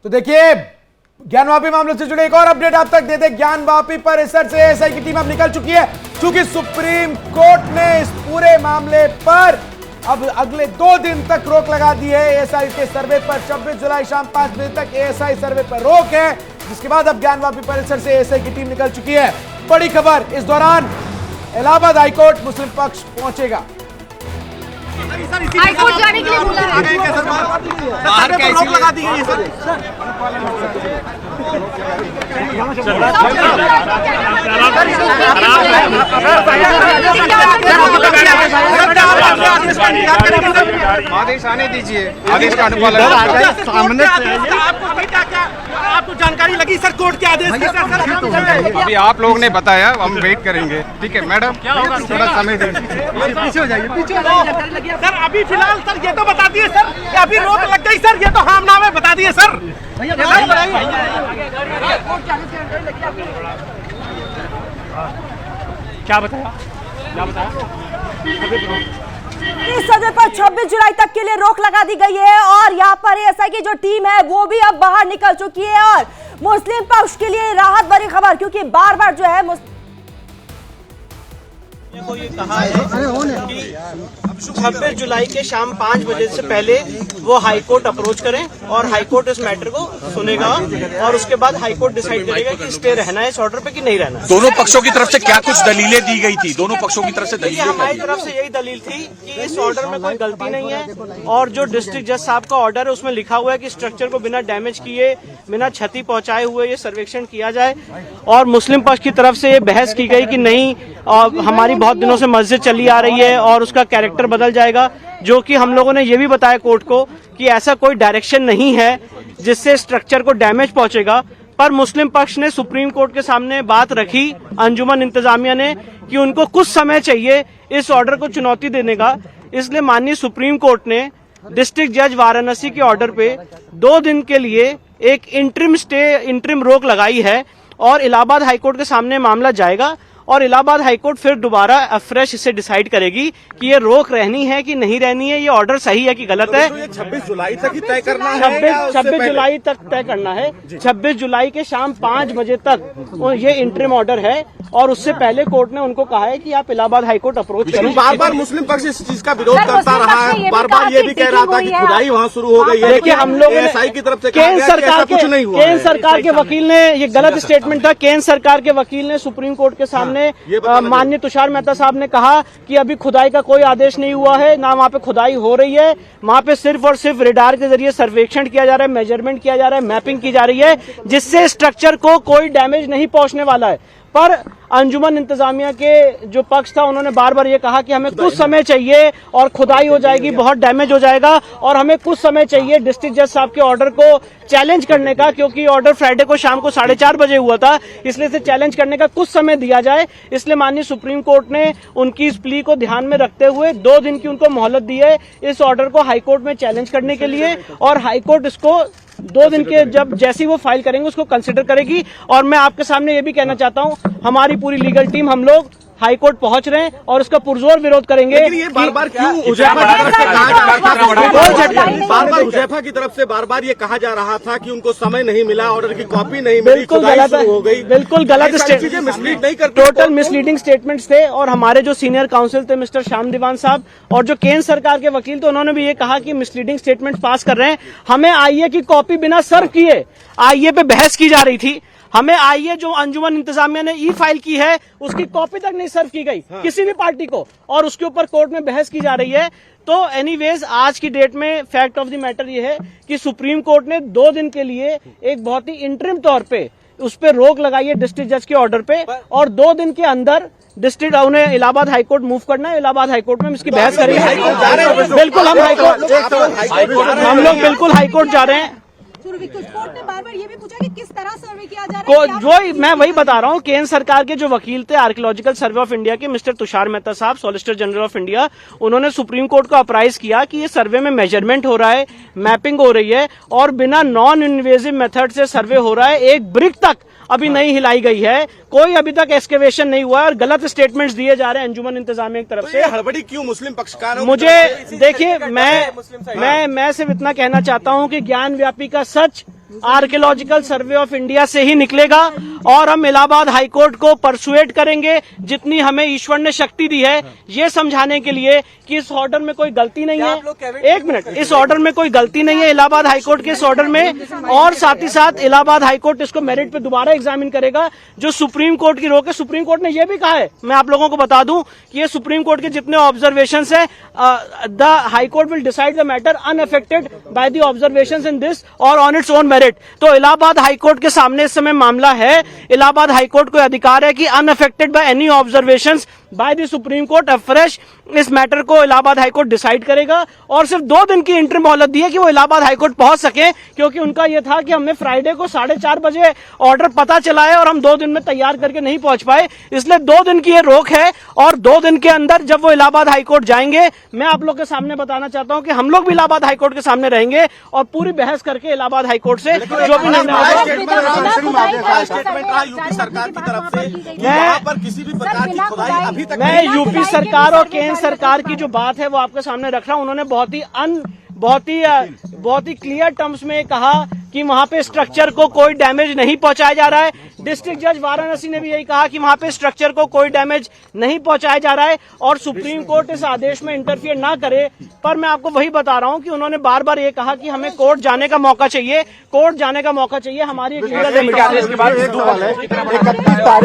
तो देखिए ज्ञानवापी मामले से जुड़े एक और अपडेट आप तक दे दे। ज्ञानवापी परिसर से एएसआई की टीम अब निकल चुकी है, क्योंकि सुप्रीम कोर्ट ने इस पूरे मामले पर अब अगले 2 दिन तक रोक लगा दी है एएसआई के सर्वे पर। 26 जुलाई शाम 5 बजे तक एएसआई सर्वे पर रोक है, जिसके बाद अब ज्ञानवापी परिसर से एएसआई की टीम निकल चुकी है। बड़ी खबर, इस दौरान इलाहाबाद हाईकोर्ट मुस्लिम पक्ष पहुंचेगा। हाईकोर्ट जाने के लिए बोला बाहर कैसे रोक लगा दी गई सर? आदेश आने दीजिए, आदेश का अनुपालन सामने आपको जानकारी लगी सर कोर्ट के आदेश की? सर अभी आप लोगों ने बताया, हम वेट करेंगे। ठीक है मैडम, थोड़ा समय दीजिए। पीछे हो जाइए, पीछे हो जाइए। सर अभी फिलहाल सर ये तो बता दिए सर कि अभी रोक लग गई सर, ये तो हम नाम है बता दिए सर। क्या बताया? इस सदर पर 26 जुलाई तक के लिए रोक लगा दी गई है और यहाँ पर एएसआई की जो टीम है वो भी अब बाहर निकल चुकी है। और मुस्लिम पक्ष के लिए राहत भरी खबर, क्योंकि बार बार जो है को ये कहा है कि 26 जुलाई के शाम 5 बजे से पहले वो हाईकोर्ट अप्रोच करें और हाईकोर्ट इस मैटर को सुनेगा और उसके बाद हाईकोर्ट डिसाइड करेगा कि स्टे रहना है इस ऑर्डर पे कि नहीं रहना है। दोनों पक्षों की तरफ से क्या कुछ दलीलें दी गई थी? दोनों पक्षों की तरफ से दलीलें हमारी तरफ से यही दलील थी कि इस ऑर्डर में कोई गलती नहीं है और जो डिस्ट्रिक्ट जज साहब का ऑर्डर है उसमें लिखा हुआ है कि स्ट्रक्चर को बिना डैमेज किए, बिना क्षति पहुंचाए हुए ये सर्वेक्षण किया जाए। और मुस्लिम पक्ष की तरफ से ये बहस की गई कि नहीं, हमारी बहुत दिनों से मस्जिद चली आ रही है और उसका कैरेक्टर बदल जाएगा, जो कि हम लोगों ने ये भी बताया कोर्ट को कि ऐसा कोई डायरेक्शन नहीं है जिससे स्ट्रक्चर को डैमेज पहुंचेगा। पर मुस्लिम पक्ष ने सुप्रीम कोर्ट के सामने बात रखी, अंजुमन इंतजामिया ने, कि उनको कुछ समय चाहिए इस ऑर्डर को चुनौती देने का। इसलिए माननीय सुप्रीम कोर्ट ने डिस्ट्रिक्ट जज वाराणसी के ऑर्डर पे 2 दिन के लिए एक इंटरिम रोक लगाई है और इलाहाबाद हाईकोर्ट के सामने मामला जाएगा और इलाहाबाद हाईकोर्ट फिर दोबारा अफ्रेश इसे डिसाइड करेगी कि ये रोक रहनी है कि नहीं रहनी है, ये ऑर्डर सही है कि गलत है। तो ये 26 जुलाई तक ही तय करना है? 26 जुलाई तक तय करना है। 26 जुलाई के शाम 5 बजे तक ये इंटरिम ऑर्डर है और उससे पहले कोर्ट ने उनको कहा है कि आप इलाहाबाद हाईकोर्ट अप्रोच करें। बार बार मुस्लिम पक्ष इस चीज का विरोध करता रहा है, बार बार ये भी कह रहा था कि खुदाई वहाँ शुरू हो गई है। देखिए, हम लोग एएसआई की तरफ से केंद्र सरकार के वकील ने, ये गलत स्टेटमेंट था, केंद्र सरकार के वकील ने सुप्रीम कोर्ट के सामने माननीय तुषार मेहता साहब ने कहा कि अभी खुदाई का कोई आदेश नहीं हुआ है, ना वहाँ पे खुदाई हो रही है, वहाँ पे सिर्फ और सिर्फ रेडार के जरिए सर्वेक्षण किया जा रहा है, मेजरमेंट किया जा रहा है, मैपिंग की जा रही है, जिससे स्ट्रक्चर को कोई डैमेज नहीं पहुंचने वाला है। पर अंजुमन इंतजामिया के जो पक्ष था उन्होंने बार बार ये कहा कि हमें कुछ समय चाहिए और खुदाई हो जाएगी, बहुत डैमेज हो जाएगा और हमें कुछ समय चाहिए डिस्ट्रिक्ट जज साहब के ऑर्डर को चैलेंज करने का, क्योंकि ऑर्डर फ्राइडे को शाम को 4:30 बजे हुआ था, इसलिए इसे चैलेंज करने का कुछ समय दिया जाए। इसलिए माननीय सुप्रीम कोर्ट ने उनकी इस प्ली को ध्यान में रखते हुए 2 दिन की उनको मोहलत दी है इस ऑर्डर को हाईकोर्ट में चैलेंज करने के लिए और हाईकोर्ट इसको 2 दिन के जैसी वो फाइल करेंगे उसको कंसिडर करेगी। और मैं आपके सामने ये भी कहना चाहता हूँ, हमारी पूरी लीगल टीम, हम लोग हाईकोर्ट पहुंच रहे हैं और उसका पुरजोर विरोध करेंगे। ये बार-बार क्यों हुजैफा की तरफ से बार-बार ये कहा जा रहा था कि उनको समय नहीं मिला, ऑर्डर की कॉपी नहीं मिली, बिल्कुल गलत हो गई, बिल्कुल गलत मिसलीड नहीं करते, टोटल मिसलीडिंग स्टेटमेंट्स थे। और हमारे जो सीनियर काउंसिल थे मिस्टर श्याम दीवान साहब और जो केंद्र सरकार के वकील थे, उन्होंने भी ये कहा कि मिसलीडिंग स्टेटमेंट पास कर रहे हैं। हमें आईए की कॉपी बिना सर्व किए आईए पे बहस की जा रही थी, हमें आईए जो अंजुमन इंतजामिया ने ई फाइल की है उसकी कॉपी तक नहीं सर्व की गई किसी भी पार्टी को और उसके ऊपर कोर्ट में बहस की जा रही है। तो एनीवेज आज की डेट में फैक्ट ऑफ द मैटर ये है कि सुप्रीम कोर्ट ने 2 दिन के लिए एक बहुत ही इंटरिम तौर पे उस पर रोक लगाई है डिस्ट्रिक्ट जज के ऑर्डर पे और 2 दिन के अंदर डिस्ट्रिक्ट उन्हें इलाहाबाद हाईकोर्ट मूव करना है। इलाहाबाद हाईकोर्ट में हम इसकी बहस करेंगे। बिल्कुल हम लोग बिल्कुल हाईकोर्ट जा रहे हैं। कोर्ट ने बार बार ये भी पूछा कि किस तरह सर्वे किया जा रहा है। मैं वही बता रहा हूँ, केंद्र सरकार के जो वकील थे आर्कियोलॉजिकल सर्वे ऑफ इंडिया के मिस्टर तुषार मेहता साहब, सॉलिसिटर जनरल ऑफ इंडिया, उन्होंने सुप्रीम कोर्ट को अप्राइज किया कि ये सर्वे में मेजरमेंट हो रहा है, मैपिंग हो रही है और बिना नॉन इन्वेजिव मेथड से सर्वे हो रहा है। एक ब्रिक तक अभी नहीं हिलाई गई है, कोई अभी तक एक्सकेवेशन नहीं हुआ और गलत स्टेटमेंट्स दिए जा रहे हैं अंजुमन इंतजामिया की तरफ से। हड़बड़ी क्यों मुस्लिम पक्षकारों? मुझे देखिए, मैं सिर्फ इतना कहना चाहता हूं कि ज्ञान व्यापी का सच आर्कियोलॉजिकल सर्वे ऑफ इंडिया से ही निकलेगा और हम इलाहाबाद हाईकोर्ट को परसुएट करेंगे जितनी हमें ईश्वर ने शक्ति दी है ये समझाने के लिए कि इस ऑर्डर में कोई गलती नहीं है। एक मिनट, इस ऑर्डर में कोई गलती नहीं है इलाहाबाद हाईकोर्ट के इस ऑर्डर में, और साथ ही साथ इलाहाबाद हाईकोर्ट इसको मेरिट पे दोबारा एग्जामिन करेगा। जो सुप्रीम कोर्ट की रोक है, सुप्रीम कोर्ट ने यह भी कहा है, मैं आप लोगों को बता दूं कि ये सुप्रीम कोर्ट के जितने ऑब्जर्वेशंस है, the high court will decide the matter unaffected by the observations in this और ऑन इट्स ओन मेरिट। तो इलाहाबाद हाईकोर्ट के सामने इस समय मामला है, इलाहाबाद हाईकोर्ट को अधिकार है कि unaffected by any observations by the supreme court afresh इस मैटर को इलाहाबाद हाईकोर्ट डिसाइड करेगा। और सिर्फ 2 दिन की इंटरिम मोहलत दी है कि वो इलाहाबाद हाईकोर्ट पहुंच सके, क्योंकि उनका यह था कि हमने फ्राइडे को 4:30 बजे ऑर्डर पता चला है और हम 2 दिन में तैयार करके नहीं पहुंच पाए, इसलिए 2 दिन की ये रोक है। और 2 दिन के अंदर जब वो इलाहाबाद हाईकोर्ट जाएंगे, मैं आप लोग के सामने बताना चाहता हूं कि हम लोग भी इलाहाबाद हाईकोर्ट के सामने रहेंगे और पूरी बहस करके इलाहाबाद हाईकोर्ट से जो भी निर्णय होगा। स्टेटमेंट रहा यूपी सरकार की तरफ से कि यहाँ पर किसी भी प्रकार की खुदाई अभी तक मैं यूपी सरकार और केंद्र सरकार की जो बात है वो आपके सामने रख रहा हूं। उन्होंने बहुत ही क्लियर टर्म्स में कहा कि वहां पे स्ट्रक्चर को कोई डैमेज नहीं पहुंचाया जा रहा है। डिस्ट्रिक्ट जज वाराणसी ने भी यही कहा कि वहां पे स्ट्रक्चर को कोई डैमेज नहीं पहुंचाया जा रहा है और सुप्रीम कोर्ट इस आदेश में इंटरफियर ना करे। पर मैं आपको वही बता रहा हूं कि उन्होंने बार बार ये कहा कि हमें कोर्ट जाने का मौका चाहिए, कोर्ट जाने का मौका चाहिए। हमारी एक लीगल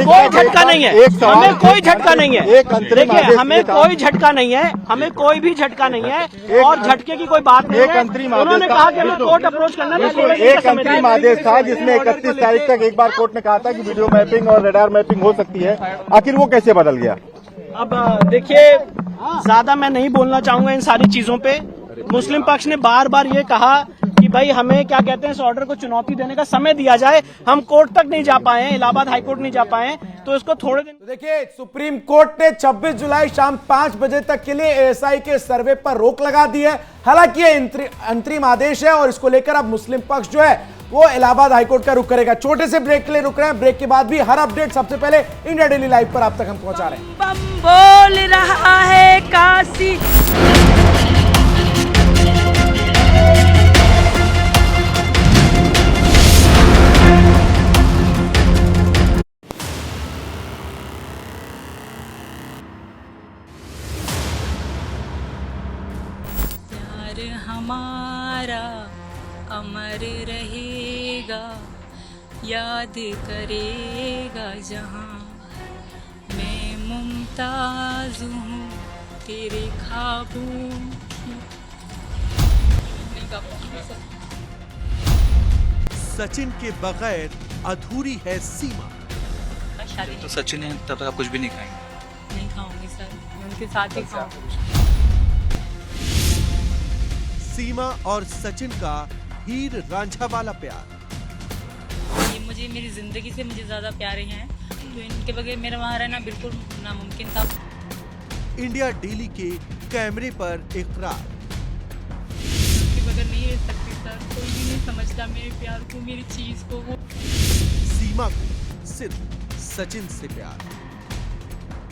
कोई झटका नहीं है, हमें कोई झटका नहीं है। देखिए, हमें कोई झटका नहीं है, हमें कोई भी झटका नहीं है और झटके की कोई बात नहीं है। उन्होंने कहा कि हमें कोर्ट अप्रोच करना है। एक अंतरिम आदेश था जिसमें 31 तारीख तक एक बार कोर्ट ने कहा था कि वीडियो मैपिंग और रडार मैपिंग हो सकती है, आखिर वो कैसे बदल गया? अब देखिए, ज्यादा मैं नहीं बोलना चाहूंगा इन सारी चीजों पे। मुस्लिम पक्ष ने बार बार ये कहा कि भाई हमें क्या कहते हैं इस ऑर्डर को चुनौती देने का समय दिया जाए। हम कोर्ट तक नहीं जा पाए, इलाहाबाद हाईकोर्ट नहीं जा पाए, तो इसको थोड़े दिन। तो देखिए, सुप्रीम कोर्ट ने 26 जुलाई शाम 5 बजे तक के लिए एएसआई के सर्वे पर रोक लगा दी है। हालांकि ये अंतरिम आदेश है और इसको लेकर अब मुस्लिम पक्ष जो है वो इलाहाबाद हाईकोर्ट का रुख करेगा। छोटे से ब्रेक के लिए रुक रहे हैं, ब्रेक के बाद भी हर अपडेट सबसे पहले इंडिया डेली लाइव पर आप तक हम पहुंचा रहे हैं। बम बोल रहा है काशी। हमारा अमर रहेगा, याद करेगा जहां। मैं मुमताज हूँ तेरे ख्वाबों की। सचिन के बगैर अधूरी है सीमा। तो सचिन है तब तक आप कुछ भी नहीं खाएंगे? नहीं खाऊंगी सर, मैं उनके साथ ही खाऊंगी। सीमा और सचिन का हीर रांझा वाला प्यार। ये मुझे मेरी जिंदगी से मुझे ज्यादा प्यारे हैं, तो इनके बगैर मेरा वहाँ रहना बिल्कुल नामुमकिन था। इंडिया डेली के कैमरे पर इकरार। इनके बगैर नहीं रह सकती सर, कोई भी नहीं समझता मेरे प्यार को, मेरी चीज को। सीमा को सिर्फ सचिन से प्यार।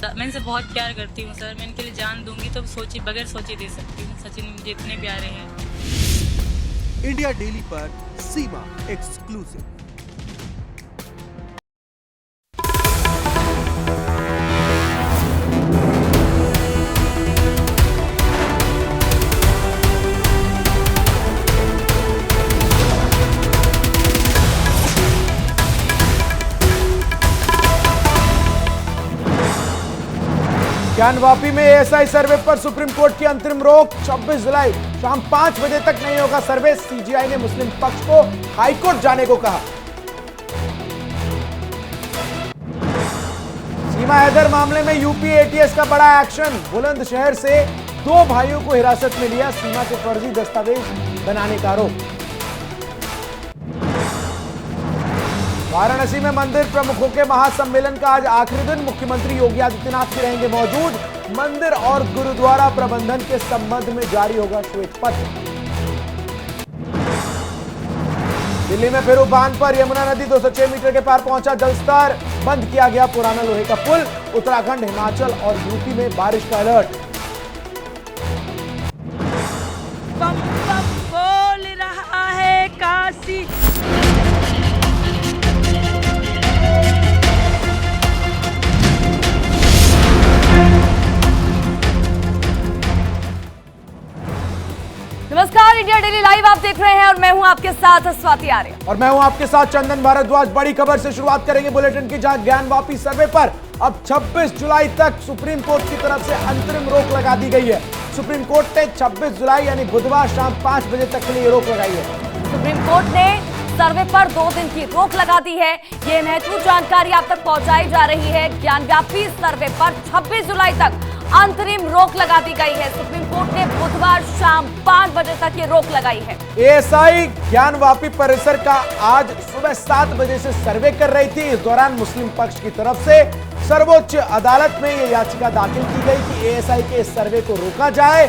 मैं इनसे बहुत प्यार करती हूँ सर, मैं इनके लिए जान दूंगी तो सोचे बगैर सोचे दे सकती हूँ। सचिन मुझे इतने प्यारे हैं। इंडिया डेली पर सीमा एक्सक्लूसिव। ज्ञानवापी में एएसआई सर्वे पर सुप्रीम कोर्ट की अंतरिम रोक। 26 जुलाई शाम 5 बजे तक नहीं होगा सर्वे। सीजीआई ने मुस्लिम पक्ष को हाईकोर्ट जाने को कहा। सीमा हैदर मामले में यूपी एटीएस का बड़ा एक्शन। बुलंदशहर से 2 भाइयों को हिरासत में लिया, सीमा के फर्जी दस्तावेज बनाने का आरोप। वाराणसी में मंदिर प्रमुखों के महासम्मेलन का आज आखिरी दिन। मुख्यमंत्री योगी आदित्यनाथ भी रहेंगे मौजूद। मंदिर और गुरुद्वारा प्रबंधन के संबंध में जारी होगा श्वेत पत्र। दिल्ली में फिर उफान पर यमुना नदी 206 मीटर के पार पहुंचा जलस्तर। बंद किया गया पुराना लोहे का पुल। उत्तराखंड, हिमाचल और यूपी में बारिश का अलर्ट। बम बम बोल रहा है काशी। डेली लाइव आप देख रहे हैं और मैं हूं आपके साथ स्वाति आर्य और मैं हूं आपके साथ चंदन भारद्वाज। बड़ी खबर से शुरुआत करेंगे बुलेटिन की, जहां ज्ञानवापी सर्वे पर अब 26 जुलाई तक सुप्रीम कोर्ट की तरफ से अंतरिम रोक लगा दी गई है। सुप्रीम कोर्ट ने 26 जुलाई यानी बुधवार शाम 5 बजे तक के लिए रोक लगाई है। सुप्रीम कोर्ट ने सर्वे पर 2 दिन की रोक लगा दी है। ये महत्वपूर्ण जानकारी आप तक पहुंचाई जा रही है। ज्ञानव्यापी सर्वे पर 26 जुलाई तक अंतरिम रोक लगा दी गई है। सुप्रीम कोर्ट ने बुधवार शाम 5 बजे तक ये रोक लगाई है। एएसआई ज्ञानवापी परिसर का आज सुबह 7 बजे से सर्वे कर रही थी। इस दौरान मुस्लिम पक्ष की तरफ से सर्वोच्च अदालत में यह याचिका दाखिल की गई कि एएसआई के इस सर्वे को रोका जाए।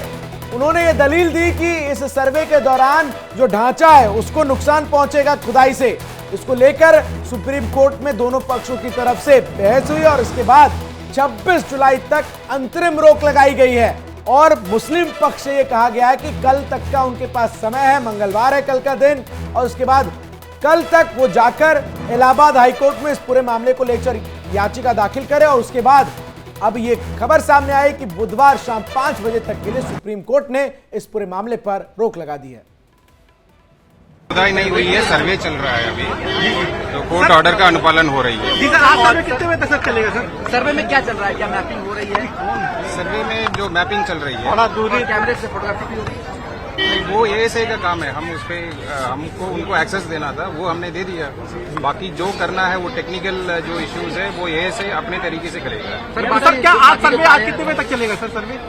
उन्होंने ये दलील दी कि इस सर्वे के दौरान जो ढांचा है उसको नुकसान पहुंचेगा खुदाई से। इसको लेकर सुप्रीम कोर्ट में दोनों पक्षों की तरफ से बहस हुई और इसके बाद 26 जुलाई तक अंतरिम रोक लगाई गई है। और मुस्लिम पक्ष से यह कहा गया है कि कल तक का उनके पास समय है, मंगलवार है कल का दिन, और उसके बाद कल तक वो जाकर इलाहाबाद हाईकोर्ट में इस पूरे मामले को लेकर याचिका दाखिल करे। और उसके बाद अब ये खबर सामने आई कि बुधवार शाम 5 बजे तक के लिए सुप्रीम कोर्ट ने इस पूरे मामले पर रोक लगा दी है। खुदाई नहीं हुई है, सर्वे चल रहा है अभी, तो कोर्ट ऑर्डर का अनुपालन हो रही है। जी सर, आज सर्वे कितने बजे तक चलेगा सर? सर्वे में क्या चल रहा है, क्या मैपिंग हो रही है? सर्वे में जो मैपिंग चल रही है थोड़ा दूरी कैमरे से फोटोग्राफी भी हो रही है? वो एएसआई का काम है। हम उस पे हमको उनको एक्सेस देना था, वो हमने दे दिया। बाकी जो करना है वो टेक्निकल जो इश्यूज है वो एएसआई अपने तरीके से करेगा। सर क्या आज सर्वे आज कितने बजे तक चलेगा सर सर्वे?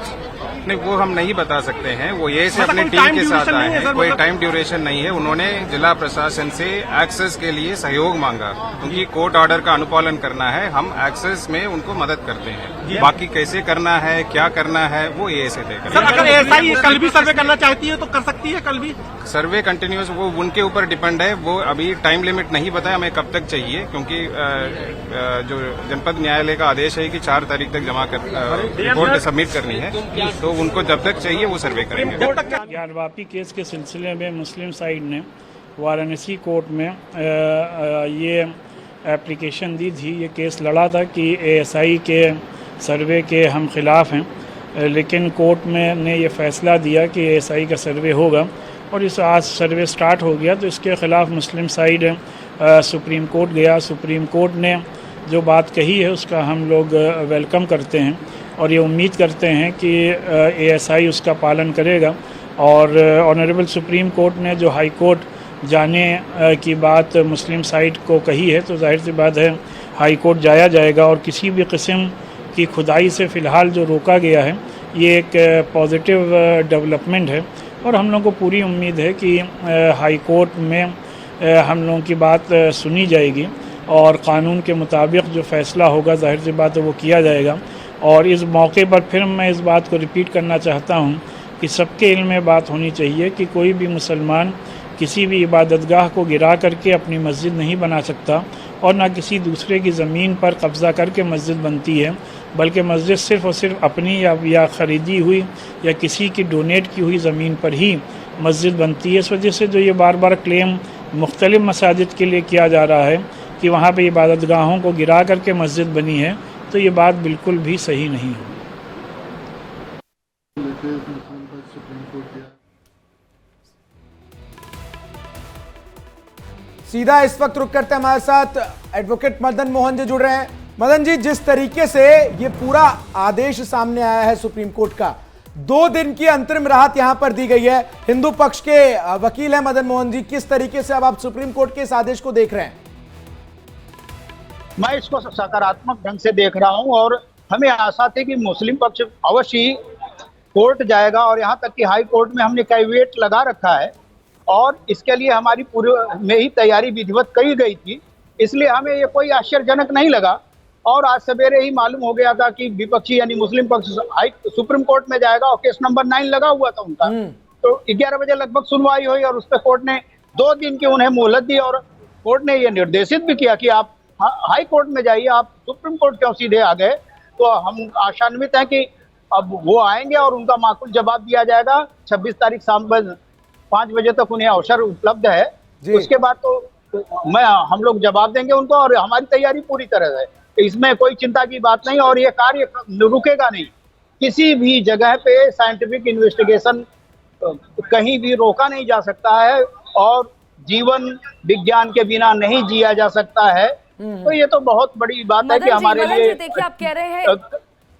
नहीं, वो हम नहीं बता सकते हैं। वो एएसआई अपने टीम के साथ आए हैं, कोई टाइम ड्यूरेशन नहीं है। उन्होंने जिला प्रशासन से एक्सेस के लिए सहयोग मांगा, क्योंकि कोर्ट ऑर्डर का अनुपालन करना है। हम एक्सेस में उनको मदद करते हैं। बाकी कैसे करना है, क्या करना है, वो एएसआई तय करेगा। सर अगर एएसआई कल भी सर्वे करना चाहती है तो कर सकती है कल भी? सर्वे कंटिन्यूस, वो उनके ऊपर डिपेंड है। वो अभी टाइम लिमिट नहीं बताया हमें कब तक चाहिए, क्योंकि जो जनपद न्यायालय का आदेश है कि 4 तारीख तक जमा कर रिपोर्ट सबमिट करनी है, तो उनको जब तक चाहिए वो सर्वे करेंगे। ज्ञानवापी केस के सिलसिले में मुस्लिम साइड ने वाराणसी कोर्ट में ये एप्लीकेशन दी थी, ये केस लड़ा था कि एएसआई के सर्वे के हम खिलाफ हैं, लेकिन कोर्ट में ने ये फैसला दिया कि एएसआई का सर्वे होगा और इस आज सर्वे स्टार्ट हो गया। तो इसके खिलाफ मुस्लिम साइड सुप्रीम कोर्ट गया। सुप्रीम कोर्ट ने जो बात कही है उसका हम लोग वेलकम करते हैं और ये उम्मीद करते हैं कि एएसआई उसका पालन करेगा। और ऑनरेबल सुप्रीम कोर्ट ने जो हाई कोर्ट जाने की बात मुस्लिम साइड को कही है, तो जाहिर सी बात है हाई कोर्ट जाया जाएगा। और किसी भी किस्म की खुदाई से फ़िलहाल जो रोका गया है ये एक पॉजिटिव डेवलपमेंट है और हम लोगों को पूरी उम्मीद है कि हाई कोर्ट में हम लोगों की बात सुनी जाएगी और क़ानून के मुताबिक जो फ़ैसला होगा जाहिर सी बात है वो किया जाएगा। और इस मौके पर फिर मैं इस बात को रिपीट करना चाहता हूँ कि सबके इल्म में बात होनी चाहिए कि कोई भी मुसलमान किसी भी इबादतगाह को गिरा करके अपनी मस्जिद नहीं बना सकता और ना किसी दूसरे की ज़मीन पर कब्ज़ा करके मस्जिद बनती है, बल्कि मस्जिद सिर्फ़ और सिर्फ अपनी या ख़रीदी हुई या किसी की डोनेट की हुई ज़मीन पर ही मस्जिद बनती है। इस वजह से जो ये बार बार क्लेम मुख्तलिफ़ मसाजिद के लिए किया जा रहा है कि वहाँ पर इबादतगाहों को गिरा करके मस्जिद बनी है, तो ये बात बिल्कुल भी सही नहीं है। सीधा इस वक्त रुक करते हमारे साथ एडवोकेट मदन मोहन जी जुड़ रहे हैं। मदन जी, जिस तरीके से ये पूरा आदेश सामने आया है सुप्रीम कोर्ट का, 2 दिन की अंतरिम राहत यहां पर दी गई है। हिंदू पक्ष के वकील हैं मदन मोहन जी, किस तरीके से अब आप सुप्रीम कोर्ट के इस आदेश को देख रहे हैं? मैं इसको सकारात्मक ढंग से देख रहा हूं और हमें आशा थी कि मुस्लिम पक्ष अवश्य ही कोर्ट जाएगा और यहां तक कि हाई कोर्ट में हमने कैविएट लगा रखा है और इसके लिए हमारी पूर्व में ही तैयारी विधिवत की गई थी, इसलिए हमें ये कोई आश्चर्यजनक नहीं लगा। और आज सवेरे ही मालूम हो गया था कि विपक्षी यानी मुस्लिम पक्ष सुप्रीम कोर्ट में जाएगा और केस नंबर 9 लगा हुआ था उनका। तो 11 बजे लगभग सुनवाई हुई और उस पर कोर्ट ने 2 दिन की उन्हें मोहलत दी और कोर्ट ने ये निर्देशित भी किया कि आप हाई कोर्ट में जाइए, आप सुप्रीम कोर्ट क्यों सीधे आ गए। तो हम आशान्वित हैं कि अब वो आएंगे और उनका माकूल जवाब दिया जाएगा। 26 तारीख शाम 5 बजे तक उन्हें अवसर उपलब्ध है, उसके बाद तो हम लोग जवाब देंगे उनको और हमारी तैयारी पूरी तरह है, इसमें कोई चिंता की बात नहीं और ये कार्य रुकेगा नहीं। किसी भी जगह पे साइंटिफिक इन्वेस्टिगेशन कहीं भी रोका नहीं जा सकता है और जीवन विज्ञान के बिना नहीं जिया जा सकता है। तो ये तो बहुत बड़ी बात है कि हमारे लिए। देखिए आप कह रहे हैं,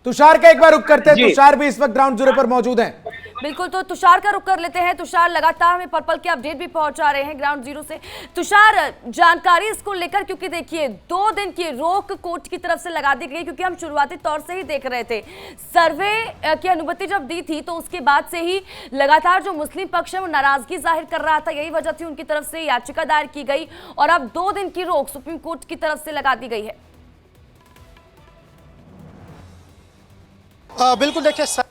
तुषार का एक बार रुख करते हैं। तुषार भी इस वक्त ग्राउंड जीरो पर मौजूद हैं। बिल्कुल, तो तुषार का रुख कर लेते हैं। तुषार लगातार हमें पल-पल के अपडेट भी पहुंचा रहे हैं ग्राउंड जीरो से। तुषार, जानकारी इसको लेकर, क्योंकि देखिए 2 दिन की रोक कोर्ट की तरफ से लगा दी गई, क्योंकि हम शुरुआती तौर से ही देख रहे थे सर्वे की अनुमति जब दी थी तो उसके बाद से ही लगातार जो मुस्लिम पक्ष है वो नाराजगी जाहिर कर रहा था। यही वजह थी उनकी तरफ से याचिका दायर की गई और अब 2 दिन की रोक सुप्रीम कोर्ट की तरफ से लगा दी गई है। बिल्कुल, देखिए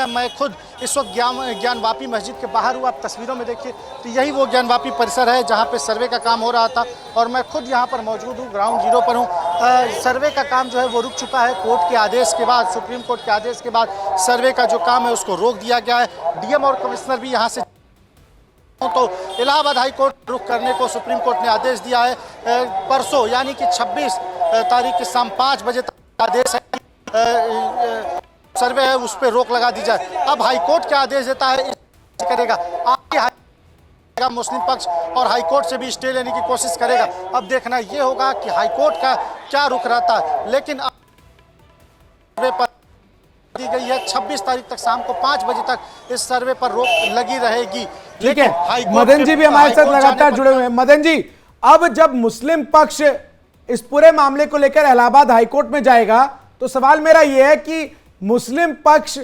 मैं खुद इस वक्त ज्ञानवापी मस्जिद के बाहर हूँ। आप तस्वीरों में देखिए तो यही वो ज्ञानवापी परिसर है जहाँ पे सर्वे का काम हो रहा था और मैं खुद यहाँ पर मौजूद हूँ, ग्राउंड जीरो पर हूँ। सर्वे का काम जो है वो रुक चुका है। कोर्ट के आदेश के बाद, सुप्रीम कोर्ट के आदेश के बाद सर्वे का जो काम है उसको रोक दिया गया है। डीएम और कमिश्नर भी यहाँ से तो इलाहाबाद हाई कोर्ट रुख करने को सुप्रीम कोर्ट ने आदेश दिया है। परसों यानी कि 26 तारीख की शाम 5 बजे तक आदेश है। सर्वे है उस पर रोक लगा दी जाए। अब हाईकोर्ट क्या आदेश देता है करेगा, आगे मुस्लिम पक्ष और हाईकोर्ट से भी स्टे लेने की कोशिश करेगा। अब देखना ये होगा कि हाईकोर्ट का क्या रुख रहता है। लेकिन सर्वे पर दी गई है 26 तारीख तक शाम को 5 बजे तक इस सर्वे पर रोक लगी रहेगी। ठीक है, मदन जी भी हमारे साथ लगातार जुड़े हुए हैं। मदन जी, अब जब मुस्लिम पक्ष इस पूरे मामले को लेकर इलाहाबाद हाईकोर्ट में जाएगा तो सवाल मेरा यह है कि मुस्लिम पक्ष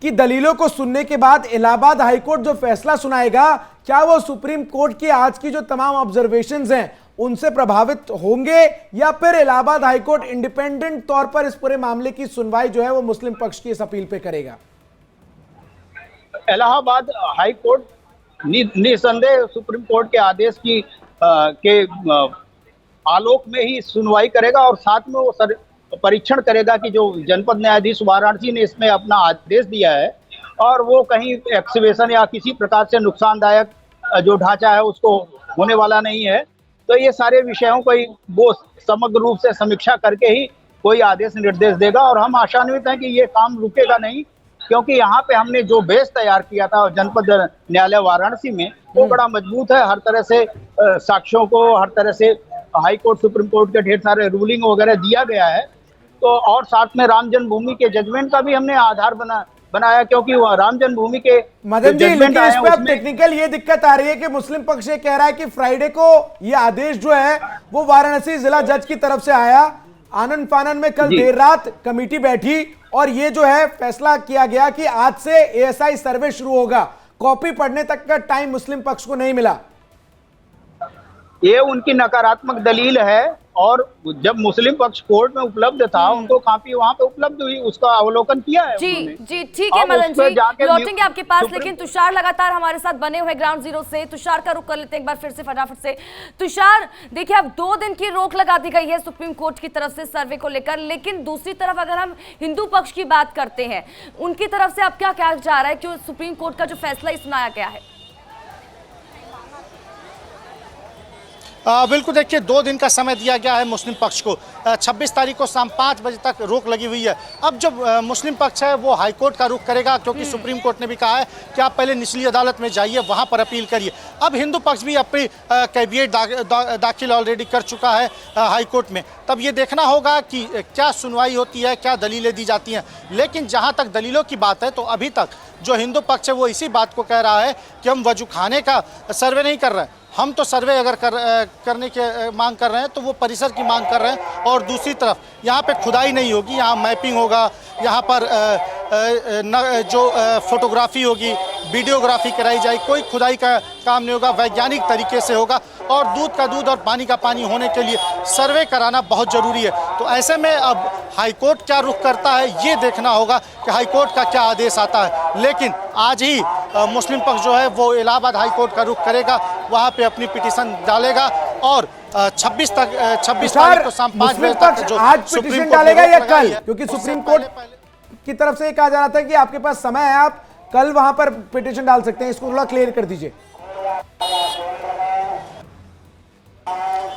की दलीलों को सुनने के बाद इलाहाबाद हाईकोर्ट जो फैसला सुनाएगा, क्या वो सुप्रीम कोर्ट की आज की जो तमाम ऑब्जर्वेशंस हैं उनसे प्रभावित होंगे या फिर इलाहाबाद हाईकोर्ट इंडिपेंडेंट तौर पर इस पूरे मामले की सुनवाई जो है वो मुस्लिम पक्ष की इस अपील पे करेगा? इलाहाबाद हाईकोर्ट निसंदेह सुप्रीम कोर्ट के आदेश की के आलोक में ही सुनवाई करेगा और साथ में वो परीक्षण करेगा कि जो जनपद न्यायाधीश वाराणसी ने इसमें अपना आदेश दिया है और वो कहीं एक्सीवेशन या किसी प्रकार से नुकसानदायक जो ढांचा है उसको होने वाला नहीं है। तो ये सारे विषयों को वो समग्र रूप से समीक्षा करके ही कोई आदेश निर्देश देगा और हम आशान्वित हैं कि ये काम रुकेगा नहीं, क्योंकि यहाँ पे हमने जो बेस तैयार किया था जनपद न्यायालय वाराणसी में वो बड़ा मजबूत है। हर तरह से साक्ष्यों को, हर तरह से हाई कोर्ट सुप्रीम कोर्ट के ढेर सारे रूलिंग वगैरह दिया गया है। तो और साथ में राम जन्मभूमि के जजमेंट का भी हमने आधार बनाया, क्योंकि वो राम जन्मभूमि के मदन जी, लेकिन इस पर टेक्निकल ये दिक्कत आ रही है कि मुस्लिम पक्ष ये कह रहा है कि फ्राइडे को ये आदेश जो है वो वाराणसी जिला जज की तरफ से आया। आनन फानन में कल देर रात कमेटी बैठी और ये जो है फैसला किया गया कि आज से एएसआई सर्वे शुरू होगा। कॉपी पढ़ने तक का टाइम मुस्लिम पक्ष को नहीं मिला। ये उनकी नकारात्मक दलील है और जब मुस्लिम पक्ष कोर्ट में उपलब्ध था उनको कॉपी वहां पे उपलब्ध हुई, उसका अवलोकन किया है जी ठीक है मदन जी, लौटेंगे आपके पास। लेकिन तुषार लगातार हमारे साथ बने हुए ग्राउंड जीरो से। तुषार का रुख कर लेते हैं एक बार फिर से फटाफट से। तुषार, देखिए अब 2 दिन की रोक लगा दी गई है सुप्रीम कोर्ट की तरफ से सर्वे को लेकर, लेकिन दूसरी तरफ अगर हम हिंदू पक्ष की बात करते हैं उनकी तरफ से अब क्या कहा जा रहा है कि सुप्रीम कोर्ट का जो फैसला सुनाया गया है? बिल्कुल, देखिए 2 दिन का समय दिया गया है मुस्लिम पक्ष को। 26 तारीख को शाम 5 बजे तक रोक लगी हुई है। अब जो मुस्लिम पक्ष है वो हाई कोर्ट का रुख करेगा, क्योंकि सुप्रीम कोर्ट ने भी कहा है कि आप पहले निचली अदालत में जाइए, वहां पर अपील करिए। अब हिंदू पक्ष भी अपनी कैविएट दाखिल ऑलरेडी कर चुका है हाई कोर्ट में। तब ये देखना होगा कि क्या सुनवाई होती है, क्या दलीलें दी जाती हैं। लेकिन जहाँ तक दलीलों की बात है तो अभी तक जो हिंदू पक्ष है वो इसी बात को कह रहा है कि हम वजूखाने का सर्वे नहीं कर रहे हैं। हम तो सर्वे अगर करने की मांग कर रहे हैं तो वो परिसर की मांग कर रहे हैं। और दूसरी तरफ यहाँ पे खुदाई नहीं होगी, यहाँ मैपिंग होगा, यहाँ पर जो फोटोग्राफी होगी, वीडियोग्राफी कराई जाएगी। कोई खुदाई का काम नहीं होगा, वैज्ञानिक तरीके से होगा। और दूध का दूध और पानी का पानी होने के लिए सर्वे कराना बहुत ज़रूरी है। तो ऐसे में अब हाईकोर्ट क्या रुख करता है ये देखना होगा कि हाईकोर्ट का क्या आदेश आता है। लेकिन आज ही मुस्लिम पक्ष जो है वो इलाहाबाद हाईकोर्ट का रुख करेगा, वहाँ पे अपनी पिटीशन डालेगा और 26 तारीख को शाम 5 बजे तक जो आज पिटीशन डालेगा या कल? क्योंकि सुप्रीम कोर्ट की तरफ से ये कहा जा रहा था कि आपके पास समय है, आप कल वहां पर पिटीशन डाल सकते हैं। इसको थोड़ा क्लियर कर दीजिए।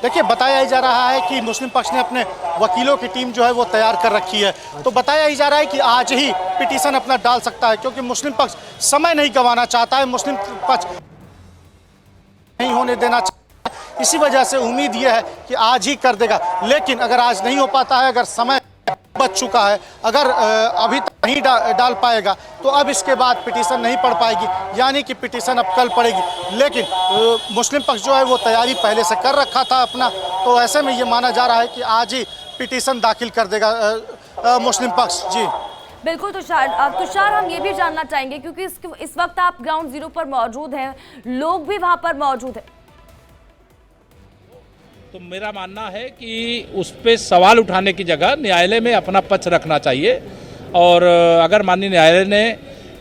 देखिए, बताया ही जा रहा है कि मुस्लिम पक्ष ने अपने वकीलों की टीम जो है वो तैयार कर रखी है। तो बताया ही जा रहा है कि आज ही पिटीशन अपना डाल सकता है, क्योंकि मुस्लिम पक्ष समय नहीं गंवाना चाहता है, मुस्लिम पक्ष नहीं होने देना चाहता है। इसी वजह से उम्मीद यह है कि आज ही कर देगा। लेकिन अगर आज नहीं हो पाता है, अगर समय बच चुका है, अगर अभी तक नहीं डाल पाएगा, तो अब इसके बाद पिटीशन नहीं पढ़ पाएगी, यानी कि पिटीशन अब कल पड़ेगी। लेकिन मुस्लिम पक्ष जो है वो तैयारी पहले से कर रखा था अपना, तो ऐसे में ये माना जा रहा है कि आज ही पिटीशन दाखिल कर देगा मुस्लिम पक्ष। जी बिल्कुल तुषार, हम ये भी जानना चाहेंगे क्योंकि इस वक्त आप ग्राउंड जीरो पर मौजूद हैं, लोग भी वहां पर मौजूद हैं। तो मेरा मानना है कि उस पे सवाल उठाने की जगह न्यायालय में अपना पक्ष रखना चाहिए, और अगर माननीय न्यायालय ने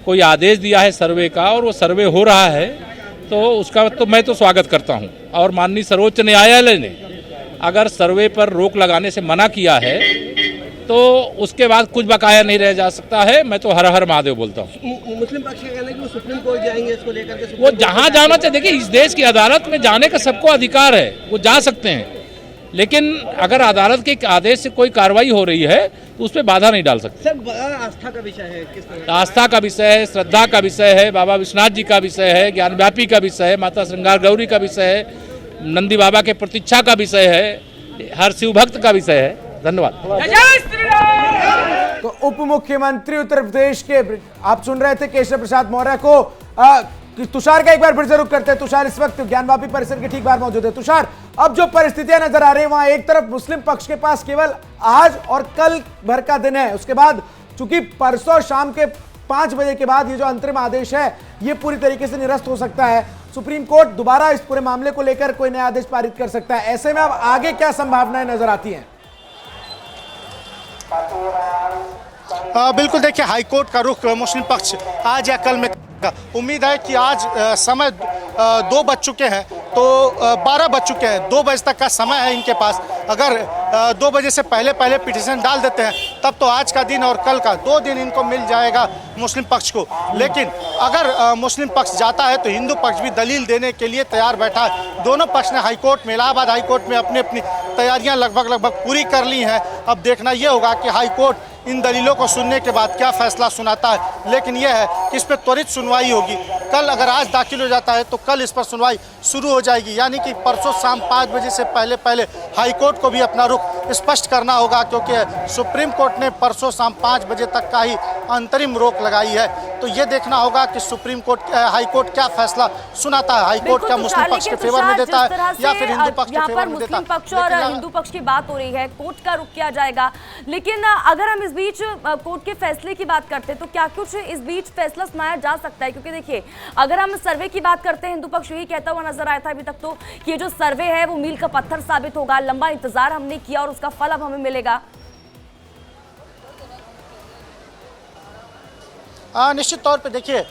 कोई आदेश दिया है सर्वे का और वो सर्वे हो रहा है तो उसका तो मैं तो स्वागत करता हूं। और माननीय सर्वोच्च न्यायालय ने अगर सर्वे पर रोक लगाने से मना किया है तो उसके बाद कुछ बकाया नहीं रह जा सकता है। मैं तो हर हर महादेव बोलता हूँ। मुस्लिम पक्ष का कहना है कि वो सुप्रीम कोर्ट जाएंगे इसको लेकर के। वो जहाँ जाना चाहिए, देखिए इस देश की अदालत में जाने का सबको अधिकार है, वो जा सकते हैं, लेकिन अगर अदालत के आदेश से कोई कार्रवाई हो रही है तो उस पर बाधा नहीं डाल सकते। सर, आस्था का विषय है, किस तरह? आस्था का विषय है, श्रद्धा का विषय है, बाबा विश्वनाथ जी का विषय है, ज्ञानव्यापी का विषय है, माता श्रृंगार गौरी का विषय है, नंदी बाबा के प्रतीक्षा का विषय है, हर शिव भक्त का विषय है। धन्यवाद। तो उप मुख्यमंत्री उत्तर प्रदेश के आप सुन रहे थे केशव प्रसाद मौर्य को। तुषार का एक बार फिर से रुख करते हैं। तुषार इस वक्त ज्ञानवापी परिसर के ठीक बाहर मौजूद है। तुषार, अब जो परिस्थितियां नजर आ रही है, वहां एक तरफ मुस्लिम पक्ष के पास केवल आज और कल भर का दिन है, उसके बाद चूंकि परसों शाम के 5 बजे के बाद ये जो अंतरिम आदेश है ये पूरी तरीके से निरस्त हो सकता है। सुप्रीम कोर्ट दोबारा इस पूरे मामले को लेकर कोई नया आदेश पारित कर सकता है। ऐसे में अब आगे क्या संभावनाएं नजर आती हैं? बिल्कुल, देखिए, हाईकोर्ट का रुख मुस्लिम पक्ष आज या कल में उम्मीद है कि आज समय 2 बज चुके हैं, तो 12 बज चुके हैं, 2 बजे तक का समय है इनके पास। अगर 2 बजे से पहले पिटीशन डाल देते हैं तब तो आज का दिन और कल का 2 दिन इनको मिल जाएगा मुस्लिम पक्ष को। लेकिन अगर मुस्लिम पक्ष जाता है तो हिंदू पक्ष भी दलील देने के लिए तैयार बैठा है। दोनों पक्ष ने हाईकोर्ट में, इलाहाबाद हाईकोर्ट में अपनी अपनी तैयारियां लगभग पूरी कर ली हैं। अब देखना यह होगा कि हाईकोर्ट इन दलीलों को सुनने के बाद क्या फैसला सुनाता है। लेकिन यह है कि इस पर त्वरित सुनवाई होगी। कल अगर आज दाखिल हो जाता है तो कल इस पर सुनवाई शुरू हो जाएगी, यानी कि परसों शाम 5 बजे से पहले हाईकोर्ट को भी अपना रुख स्पष्ट करना होगा, क्योंकि सुप्रीम कोर्ट ने परसों शाम 5 बजे तक का ही अंतरिम रोक लगाई है। तो ये देखना होगा कि सुप्रीम कोर्ट, हाईकोर्ट क्या फैसला सुनाता है। हाईकोर्ट क्या मुस्लिम पक्ष के फेवर में देता है या फिर हिंदू पक्ष के फेवर में देता है। मुस्लिम पक्ष और हिंदू पक्ष की बात हो रही है, कोर्ट का रुख किया जाएगा। लेकिन अगर हम इस बीच कोर्ट के फैसले की बात करते हैं तो क्या कुछ इस बीच फैसला सुनाया जा सकता है? क्योंकि देखिए, अगर हम सर्वे की बात करते हैं, हिंदू पक्ष यही कहता हुआ नजर आया था अभी तक तो कि ये जो सर्वे है वो मील का पत्थर साबित होगा। लंबा इंतजार हमने किया और उसका फल अब हमें मिलेगा। निश्चित तौर पे देखिए,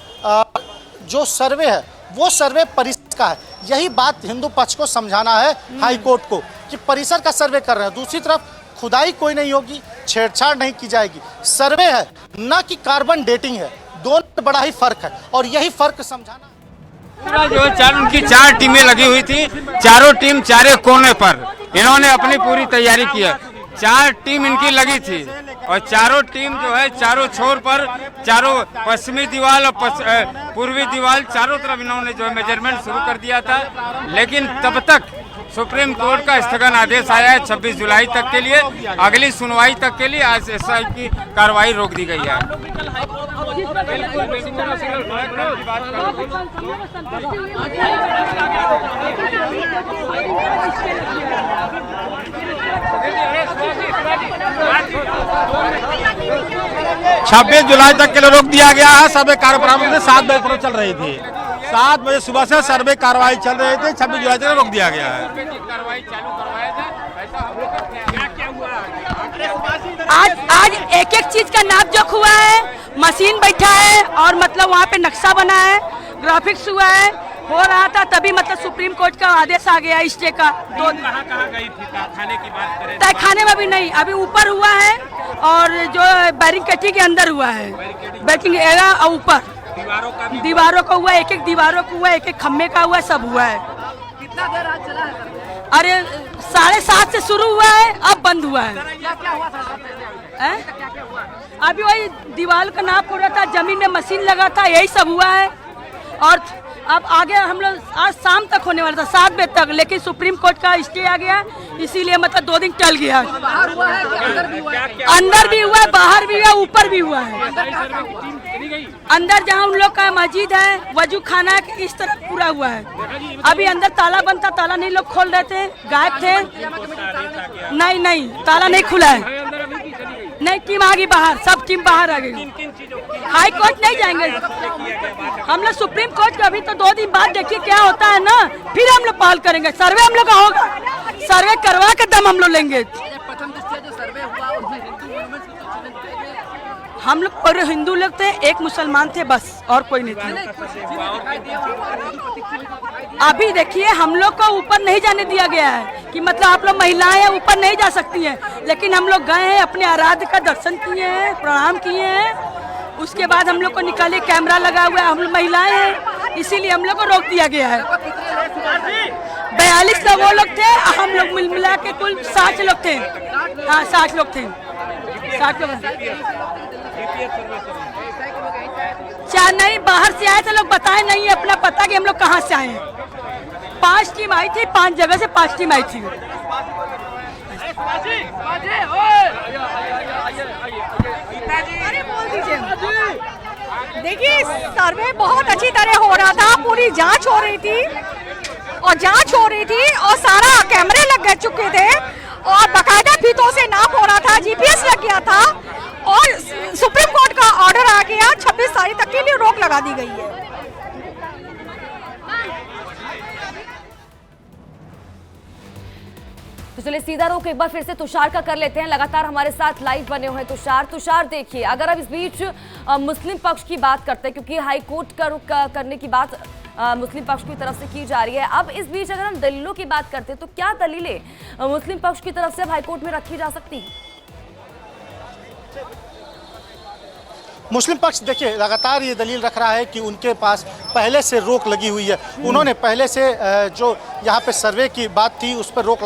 जो सर्वे है वो सर्वे परिसर का है। यही बात हिंदू पक्ष को समझाना है हाईकोर्ट को कि परिसर का सर्वे कर रहे हैं। दूसरी तरफ खुदाई कोई नहीं होगी, छेड़छाड़ नहीं की जाएगी। सर्वे है ना कि कार्बन डेटिंग है, दोनों में बड़ा ही फर्क है और यही फर्क समझाना। जो उनकी 4 टीमें लगी हुई थी, चारों टीम चारे कोने पर इन्होंने अपनी पूरी तैयारी की है। 4 टीम इनकी लगी थी और चारों टीम जो है चारों छोर पर, चारों पश्चिमी दीवार और पूर्वी दीवार, चारों तरफ इन्होंने जो है मेजरमेंट शुरू कर दिया था। लेकिन तब तक सुप्रीम कोर्ट का स्थगन आदेश आया है 26 जुलाई तक के लिए। अगली सुनवाई तक के लिए आज एसआई की कार्रवाई रोक दी गई है। छब्बीस जुलाई तक के लिए रोक दिया गया है। सर्वे कार्य 7 बजे तक चल रही थी। 7 बजे सुबह से सर्वे कार्रवाई चल रही थी। 26 जुलाई तक रोक दिया गया है। आज एक एक चीज का नाप जोख हुआ है, मशीन बैठा है और मतलब वहाँ पे नक्शा बना है, ग्राफिक्स हुआ है, हो रहा था तभी मतलब सुप्रीम कोर्ट का आदेश आ गया स्टे का। कहाँ गई थी? तहखाने की बात करें, तहखाने में भी नहीं, अभी ऊपर हुआ है और जो बैरिकेटी के अंदर हुआ है, बैटिंग एरिया और ऊपर दीवारों का हुआ, एक एक दीवारों का हुआ, एक एक खम्भे का हुआ, सब हुआ है। कितना देर आज चला है? अरे 7:30 से शुरू हुआ है, अब बंद हुआ है। अभी वही दीवार का नाप हो रहा था, जमीन में मशीन लगा था, यही सब हुआ है। और अब आगे हम लोग आज शाम तक होने वाला था 7 बजे तक, लेकिन सुप्रीम कोर्ट का स्टे आ गया, इसीलिए मतलब 2 दिन टल गया। अंदर भी हुआ है, बाहर भी हुआ, ऊपर भी हुआ है। अंदर जहाँ उन लोग का मस्जिद है, वजू खाना इस तरह पूरा हुआ है। अभी अंदर ताला बंद था, ताला नहीं लोग खोल रहे थे, गायब थे। नहीं ताला नहीं खुला है। नहीं, टीम आ गई बाहर, सब टीम बाहर आ गई। हाई कोर्ट नहीं जाएंगे हम लोग, सुप्रीम कोर्ट का अभी तो 2 दिन बाद देखिए क्या होता है ना, फिर हम लोग पहल करेंगे। सर्वे हम लोग का होगा, सर्वे करवा के दम हम लोग लेंगे। हम लोग पूरे हिंदू लोग थे, एक मुसलमान थे, बस और कोई नहीं था। अभी देखिए हम लोग को ऊपर नहीं जाने दिया गया है कि मतलब आप लोग महिलाएं हैं ऊपर नहीं जा सकती हैं, लेकिन हम लोग गए हैं, अपने आराध्य का दर्शन किए हैं, प्रणाम किए हैं। उसके बाद हम लोग को निकाले, कैमरा लगा हुआ है, हम लोग महिलाएं हैं, इसीलिए हम लोग को रोक दिया गया है। 42 लोग वो लोग थे, हम लोग मिला के कुल 60 लोग थे। हाँ 60 लोग थे, 60 लोग। चार नहीं, बाहर से आए थे लोग, बताए नहीं अपना पता कि हम लोग कहाँ से आए हैं। 5 टीम आई थी, 5 जगह से 5 टीम आई थी। देखिए सर्वे बहुत अच्छी तरह हो रहा था, पूरी जांच हो रही थी और सारा कैमरे लग चुके थे और बकायदा फीतों से नाप हो रहा था, जीपीएस लग गया था और सुप्रीम कोर्ट का ऑर्डर आ गया, 26 तारीख तक के लिए रोक लगा दी गई है। तो चलिए सीधा रोक एक बार फिर से तुषार का कर लेते हैं, लगातार हमारे साथ लाइव बने हुए हैं तुषार देखिए, अगर अब इस बीच मुस्लिम पक्ष की बात करते हैं, क्योंकि हाई कोर्ट का रुख करने की बात मुस्लिम पक्ष की तरफ से की जा रही है, अब इस बीच अगर हम दलीलों की बात करते हैं तो क्या दलीलें मुस्लिम पक्ष की तरफ से हाई कोर्ट में रखी जा सकती है? मुस्लिम पक्ष देखिए लगातार ये दलील रख रहा है कि उनके पास पहले से रोक लगी हुई है। उन्होंने पहले से जो यहाँ पे सर्वे की बात थी उस पर रोक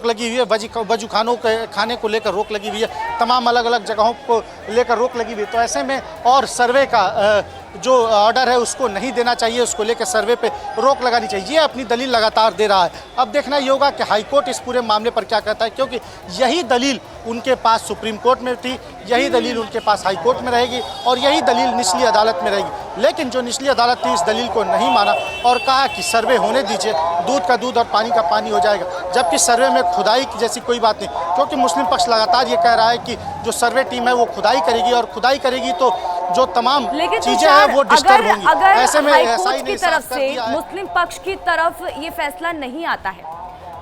लगी हुई है, वजू खाने को लेकर रोक लगी हुई है, तमाम अलग अलग जगहों को लेकर रोक लगी हुई है। तो ऐसे में और सर्वे का जो ऑर्डर है उसको नहीं देना चाहिए, उसको लेकर सर्वे पे रोक लगानी चाहिए, ये अपनी दलील लगातार दे रहा है। अब देखना ये होगा कि हाईकोर्ट इस पूरे मामले पर क्या कहता है, क्योंकि यही दलील उनके पास सुप्रीम कोर्ट में थी, यही दलील उनके पास हाई कोर्ट में रहेगी और यही दलील निचली अदालत में रहेगी। लेकिन जो निचली अदालत थी इस दलील को नहीं माना और कहा कि सर्वे होने दीजिए, दूध का दूध और पानी का पानी हो जाएगा, जबकि सर्वे में खुदाई की जैसी कोई बात नहीं, क्योंकि मुस्लिम पक्ष लगातार ये कह रहा है कि जो सर्वे टीम है वो खुदाई करेगी और खुदाई करेगी तो जो तमाम चीजें हैं वो डिस्टर्ब होंगी। ऐसे में हाईकोर्ट की तरफ से मुस्लिम पक्ष की तरफ ये फैसला नहीं आता है,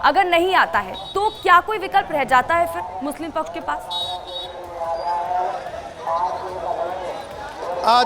अगर नहीं आता है तो क्या कोई विकल्प रह जाता है फिर मुस्लिम पक्ष के पास?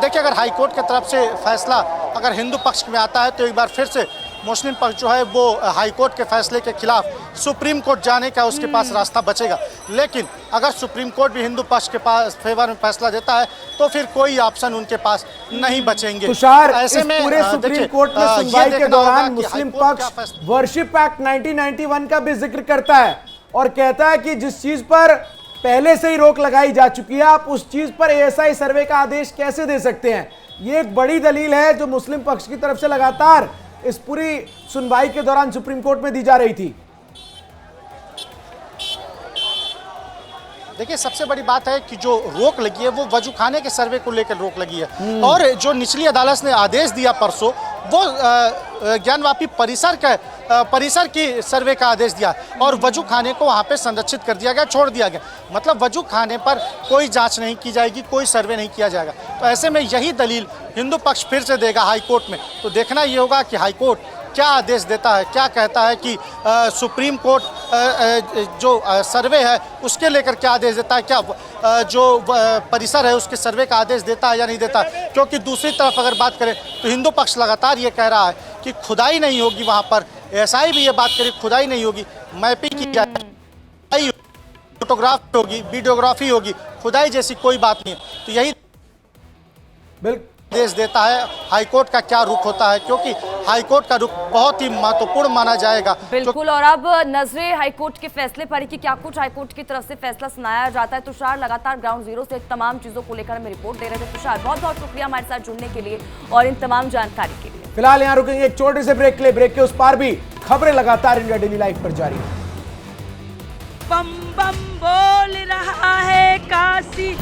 देखिए अगर हाईकोर्ट की तरफ से फैसला अगर हिंदू पक्ष में आता है तो एक बार फिर से मुस्लिम पक्ष जो है वो हाईकोर्ट के फैसले के खिलाफ सुप्रीम कोर्ट जाने का उसके पास रास्ता बचेगा। लेकिन अगर सुप्रीम कोर्ट भी हिंदू पक्ष के पास फेवर में फैसला देता है तो फिर कोई ऑप्शन उनके पास नहीं बचेंगे। तुषार, ऐसे में पूरे सुप्रीम कोर्ट में सुनवाई के दौरान मुस्लिम पक्ष वर्शिप एक्ट 1991 का भी जिक्र करता है और कहता है कि जिस चीज पर पहले से ही रोक लगाई जा चुकी है, आप उस चीज पर एएसआई सर्वे का आदेश कैसे दे सकते हैं? ये एक बड़ी दलील है जो मुस्लिम पक्ष की तरफ से लगातार इस पूरी सुनवाई के दौरान सुप्रीम कोर्ट में दी जा रही थी। देखिए सबसे बड़ी बात है कि जो रोक लगी है वो वजू खाने के सर्वे को लेकर रोक लगी है और जो निचली अदालत ने आदेश दिया परसों वो ज्ञानवापी परिसर की सर्वे का आदेश दिया और वजू खाने को वहाँ पे संरक्षित कर दिया गया, छोड़ दिया गया। मतलब वजू खाने पर कोई जांच नहीं की जाएगी, कोई सर्वे नहीं किया जाएगा। तो ऐसे में यही दलील हिंदू पक्ष फिर से देगा हाई कोर्ट में। तो देखना ये होगा कि हाई कोर्ट क्या आदेश देता है, क्या कहता है कि सुप्रीम कोर्ट जो सर्वे है उसके लेकर क्या आदेश देता है, क्या जो परिसर है उसके सर्वे का आदेश देता है या नहीं देता है। क्योंकि दूसरी तरफ अगर बात करें तो हिंदू पक्ष लगातार ये कह रहा है कि खुदाई नहीं होगी वहाँ पर, एएसआई भी ये बात करे खुदाई नहीं होगी, मैपिंग की जाए, फोटोग्राफी होगी, वीडियोग्राफी होगी, खुदाई जैसी कोई बात नहीं है। तो यही आदेश देता है, हाईकोर्ट का क्या रुख होता है, क्योंकि हाईकोर्ट का रुख बहुत ही महत्वपूर्ण माना जाएगा। बिल्कुल। और अब नजरें हाईकोर्ट के फैसले पर कि क्या कुछ हाईकोर्ट की तरफ से फैसला सुनाया जाता है। तुषार लगातार ग्राउंड जीरो से तमाम चीजों को लेकर हमें रिपोर्ट दे रहे थे। तुषार, बहुत बहुत शुक्रिया हमारे साथ जुड़ने के लिए और इन तमाम जानकारी के लिए। फिलहाल यहाँ रुकेंगे एक छोटे से ब्रेक के लिए। ब्रेक के उस पार भी खबरें लगातार इंडिया डेली लाइव पर जारी है। बम बम बोल रहा है काशी।